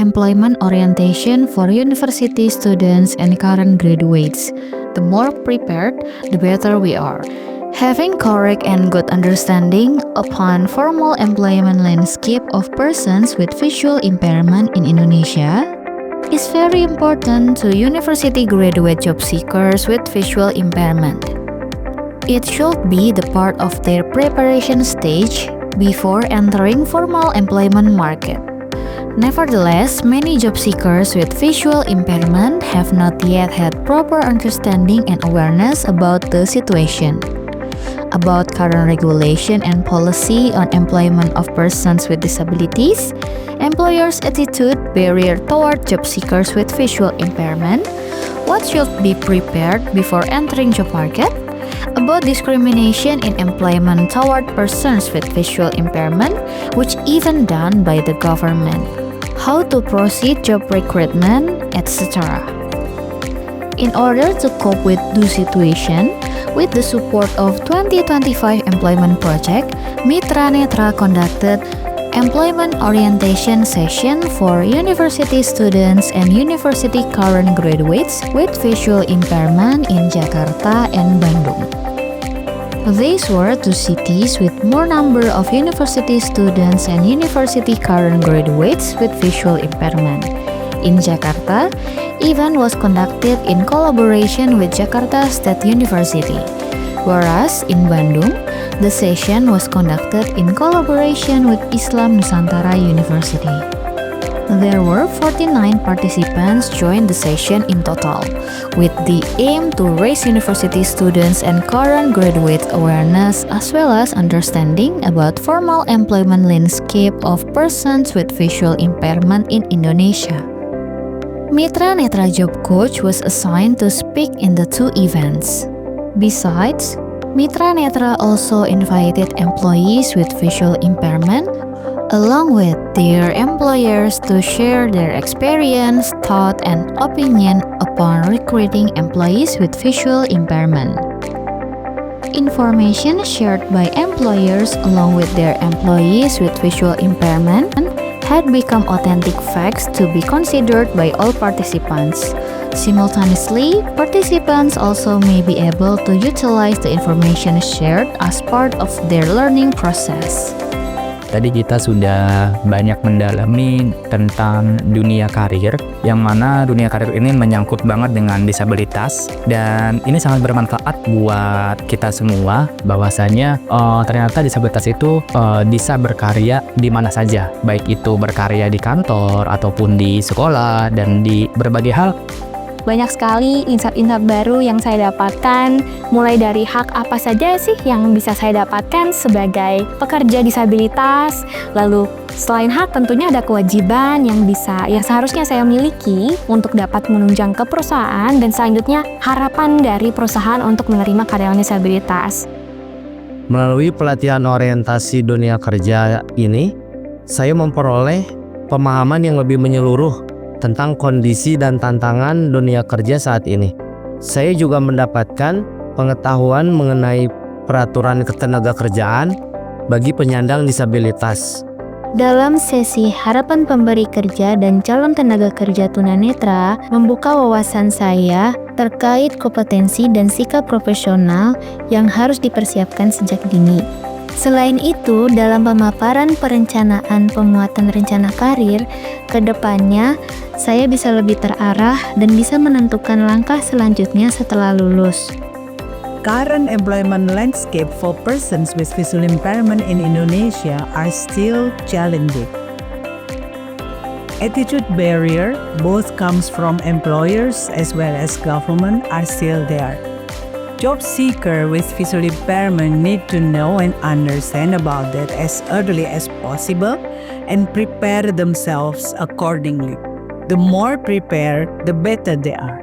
employment orientation for university students and current graduates. The more prepared, the better we are. Having correct and good understanding upon formal employment landscape of persons with visual impairment in Indonesia is very important to university graduate job seekers with visual impairment. It should be the part of their preparation stage before entering formal employment market. Nevertheless, many job seekers with visual impairment have not yet had proper understanding and awareness about the situation. About current regulation and policy on employment of persons with disabilities, employers' attitude, barrier toward job seekers with visual impairment, what should be prepared before entering job market, about discrimination in employment toward persons with visual impairment, which even done by the government, how to proceed job recruitment, etc. In order to cope with the situation, with the support of 2025 Employment Project, Mitra Netra conducted employment orientation session for university students and university current graduates with visual impairment in Jakarta and Bandung. These were two cities with more number of university students and university current graduates with visual impairment. In Jakarta, event was conducted in collaboration with Jakarta State University, whereas in Bandung, the session was conducted in collaboration with Islam Nusantara University. There were 49 participants joined the session in total, with the aim to raise university students and current graduates awareness as well as understanding about formal employment landscape of persons with visual impairment in Indonesia. Mitra Netra Job Coach was assigned to speak in the two events. Besides, Mitra Netra also invited employees with visual impairment, along with their employers, to share their experience, thought, and opinion upon recruiting employees with visual impairment. Information shared by employers along with their employees with visual impairment had become authentic facts to be considered by all participants. Simultaneously, participants also may be able to utilize the information shared as part of their learning process. Tadi kita sudah banyak mendalami tentang dunia karir, yang mana dunia karir ini menyangkut banget dengan disabilitas, dan ini sangat bermanfaat buat kita semua bahwasanya ternyata disabilitas itu bisa berkarya di mana saja, baik itu berkarya di kantor ataupun di sekolah dan di berbagai hal. Banyak sekali insight-insight baru yang saya dapatkan, mulai dari hak apa saja sih yang bisa saya dapatkan sebagai pekerja disabilitas, lalu selain hak tentunya ada kewajiban yang seharusnya saya miliki untuk dapat menunjang ke perusahaan, dan selanjutnya harapan dari perusahaan untuk menerima karyawan disabilitas. Melalui pelatihan orientasi dunia kerja ini, saya memperoleh pemahaman yang lebih menyeluruh tentang kondisi dan tantangan dunia kerja saat ini. Saya juga mendapatkan pengetahuan mengenai peraturan ketenagakerjaan bagi penyandang disabilitas. Dalam sesi harapan pemberi kerja dan calon tenaga kerja tunanetra membuka wawasan saya terkait kompetensi dan sikap profesional yang harus dipersiapkan sejak dini. Selain itu, dalam pemaparan perencanaan pemuatan rencana karir, ke depannya saya bisa lebih terarah dan bisa menentukan langkah selanjutnya setelah lulus. Current employment landscape for persons with visual impairment in Indonesia are still challenging. Attitude barrier, both comes from employers as well as government, are still there. Job seeker with visual impairment need to know and understand about that as early as possible and prepare themselves accordingly. The more prepared, the better they are.